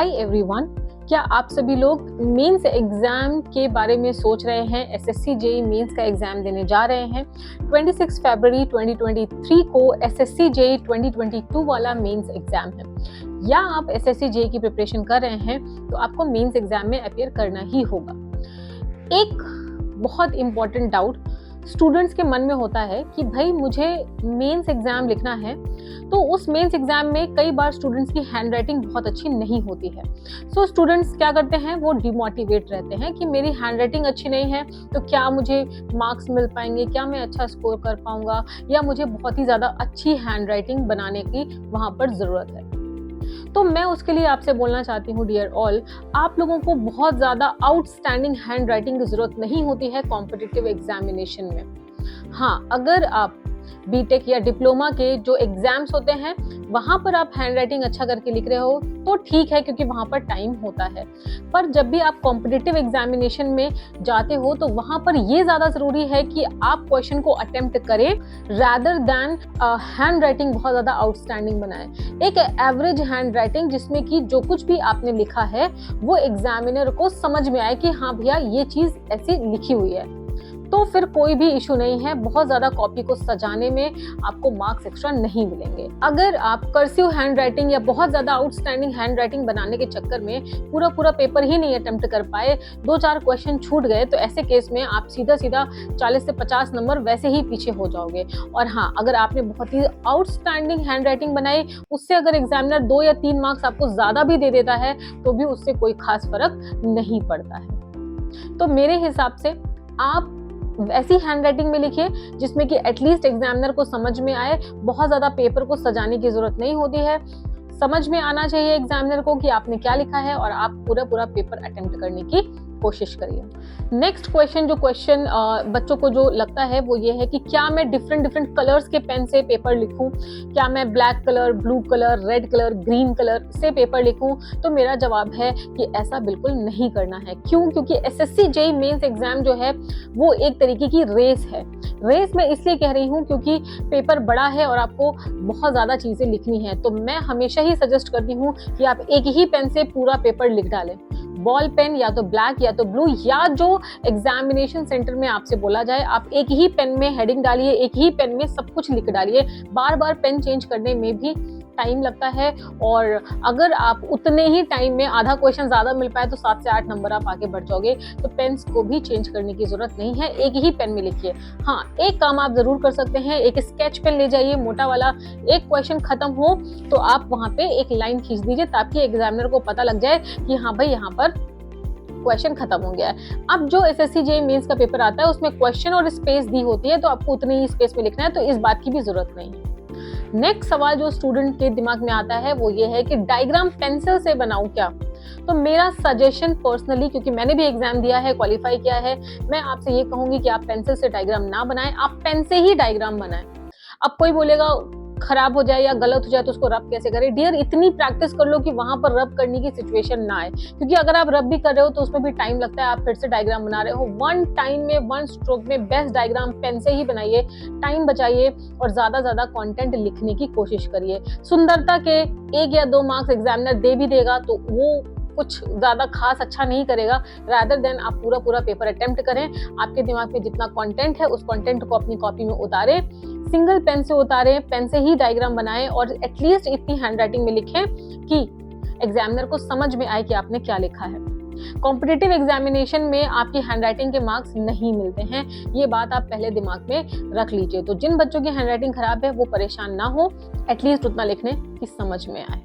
Hi everyone, क्या आप सभी लोग मेंस एग्जाम के बारे में सोच रहे हैं? एसएससी जेईई मेंस का एग्जाम देने जा रहे हैं। 26 फरवरी 2023 को एसएससी जेईई 2022 वाला मेंस एग्जाम है। या आप एसएससी जेईई की प्रिपरेशन कर रहे हैं तो आपको मेंस एग्जाम में अपीयर करना ही होगा। एक बहुत इंपॉर्टेंट डाउट स्टूडेंट्स के मन में होता है कि भाई मुझे मेंस एग्जाम लिखना है, तो उस मेंस एग्जाम में कई बार स्टूडेंट्स की हैंड राइटिंग बहुत अच्छी नहीं होती है। सो स्टूडेंट्स क्या करते हैं, वो डिमोटिवेट रहते हैं कि मेरी हैंड राइटिंग अच्छी नहीं है तो क्या मुझे मार्क्स मिल पाएंगे, क्या मैं अच्छा स्कोर कर पाऊंगा, या मुझे बहुत ही ज़्यादा अच्छी हैंड राइटिंग बनाने की वहाँ पर ज़रूरत है। तो मैं उसके लिए आपसे बोलना चाहती हूँ डियर ऑल, आप लोगों को बहुत ज़्यादा आउटस्टैंडिंग हैंड राइटिंग की ज़रूरत नहीं होती है कॉम्पिटिटिव एग्जामिनेशन में। हाँ, अगर आप बीटेक या डिप्लोमा के जो एग्जाम्स होते हैं वहाँ पर आप हैंड राइटिंग अच्छा करके लिख रहे हो तो ठीक है, क्योंकि वहाँ पर टाइम होता है। पर जब भी आप कॉम्पिटिटिव एग्जामिनेशन में जाते हो तो वहाँ पर ये ज़्यादा ज़रूरी है कि आप क्वेश्चन को अटेम्प्ट करें रैदर दैन हैंड राइटिंग बहुत ज़्यादा आउटस्टैंडिंग बनाए। एक एवरेज हैंड राइटिंग जिसमें कि जो कुछ भी आपने लिखा है वो एग्जामिनर को समझ में आए कि हाँ भैया ये चीज़ ऐसी लिखी हुई है, तो फिर कोई भी इशू नहीं है। बहुत ज़्यादा कॉपी को सजाने में आपको मार्क्स एक्स्ट्रा नहीं मिलेंगे। अगर आप कर्सिव हैंड राइटिंग या बहुत ज़्यादा आउटस्टैंडिंग हैंड राइटिंग बनाने के चक्कर में पूरा पेपर ही नहीं अटेम्प्ट कर पाए, 2-4 क्वेश्चन छूट गए, तो ऐसे केस में आप सीधा 40 से 50 नंबर वैसे ही पीछे हो जाओगे। और हाँ, अगर आपने बहुत ही आउटस्टैंडिंग हैंड राइटिंग बनाई, उससे अगर एग्जामिनर 2 या 3 मार्क्स आपको ज़्यादा भी दे देता है तो भी उससे कोई खास फर्क नहीं पड़ता है। तो मेरे हिसाब से आप ऐसी हैंड राइटिंग में लिखिए जिसमें कि एटलीस्ट एग्जामिनर को समझ में आए। बहुत ज़्यादा पेपर को सजाने की जरूरत नहीं होती है, समझ में आना चाहिए एग्जामिनर को कि आपने क्या लिखा है और आप पूरा पेपर अटेम्प्ट करने की कोशिश करिए। नेक्स्ट क्वेश्चन, जो क्वेश्चन बच्चों को जो लगता है वो ये है कि क्या मैं डिफरेंट कलर्स के पेन से पेपर लिखूं, क्या मैं black colour, blue colour, red colour, green colour से पेपर लिखूं? तो मेरा जवाब है कि ऐसा बिल्कुल नहीं करना है। क्यों? क्योंकि एसएससी जेईई मेंस एग्जाम जो है वो एक तरीके की रेस है। रेस मैं इसलिए कह रही हूँ क्योंकि पेपर बड़ा है और आपको बहुत ज़्यादा चीज़ें लिखनी है। तो मैं हमेशा ही सजेस्ट करती हूँ कि आप एक ही पेन से पूरा पेपर लिख डालें। बॉल पेन या तो ब्लैक या तो ब्लू, या जो एग्जामिनेशन सेंटर में आपसे बोला जाए, आप एक ही पेन में हेडिंग डालिए, एक ही पेन में सब कुछ लिख डालिए। बार पेन चेंज करने में भी टाइम लगता है, और अगर आप उतने ही टाइम में आधा क्वेश्चन ज़्यादा मिल पाए तो 7 से 8 नंबर आप आगे बढ़ जाओगे। तो पेन्स को भी चेंज करने की ज़रूरत नहीं है, एक ही पेन में लिखिए। हाँ, एक काम आप ज़रूर कर सकते हैं, एक स्केच पेन ले जाइए मोटा वाला। एक क्वेश्चन खत्म हो तो आप वहाँ पे एक लाइन खींच दीजिए ताकि एग्जामिनर को पता लग जाए कि हाँ भाई यहाँ पर क्वेश्चन खत्म हो गया है। अब जो एसएससी जेईई मेंस का पेपर आता है उसमें क्वेश्चन और स्पेस दी होती है, तो आपको उतनी ही स्पेस में लिखना है, तो इस बात की भी जरूरत नहीं है। नेक्स्ट सवाल जो स्टूडेंट के दिमाग में आता है वो ये है कि डायग्राम पेंसिल से बनाऊं क्या? तो मेरा सजेशन पर्सनली, क्योंकि मैंने भी एग्जाम दिया है, क्वालिफाई किया है, मैं आपसे ये कहूंगी कि आप पेंसिल से डायग्राम ना बनाएं, आप पेन से ही डायग्राम बनाएं। अब कोई बोलेगा खराब हो जाए या गलत हो जाए तो उसको रब कैसे करें? डियर, इतनी प्रैक्टिस कर लो कि वहां पर रब करने की सिचुएशन ना आए, क्योंकि अगर आप रब भी कर रहे हो तो उसमें भी टाइम लगता है। आप फिर से डायग्राम बना रहे हो, वन टाइम में, वन स्ट्रोक में बेस्ट डायग्राम पेन से ही बनाइए, टाइम बचाइए और ज्यादा कंटेंट लिखने की कोशिश करिए। सुंदरता के 1 या 2 मार्क्स एग्जामिनर दे भी देगा तो वो कुछ ज्यादा खास अच्छा नहीं करेगा। रादर देन आप पूरा पेपर अटेम्प्ट करें। आपके दिमाग में जितना कंटेंट है उस कंटेंट को अपनी कॉपी में उतारें, सिंगल पेन से उतारें, पेन से ही डायग्राम बनाएं और एटलीस्ट इतनी हैंडराइटिंग में लिखें कि एग्जामिनर को समझ में आए कि आपने क्या लिखा है। कॉम्पिटिटिव एग्जामिनेशन में आपकी हैंडराइटिंग के मार्क्स नहीं मिलते हैं, ये बात आप पहले दिमाग में रख लीजिए। तो जिन बच्चों की हैंडराइटिंग खराब है वो परेशान ना हो, एटलीस्ट उतना लिखने की समझ में आए।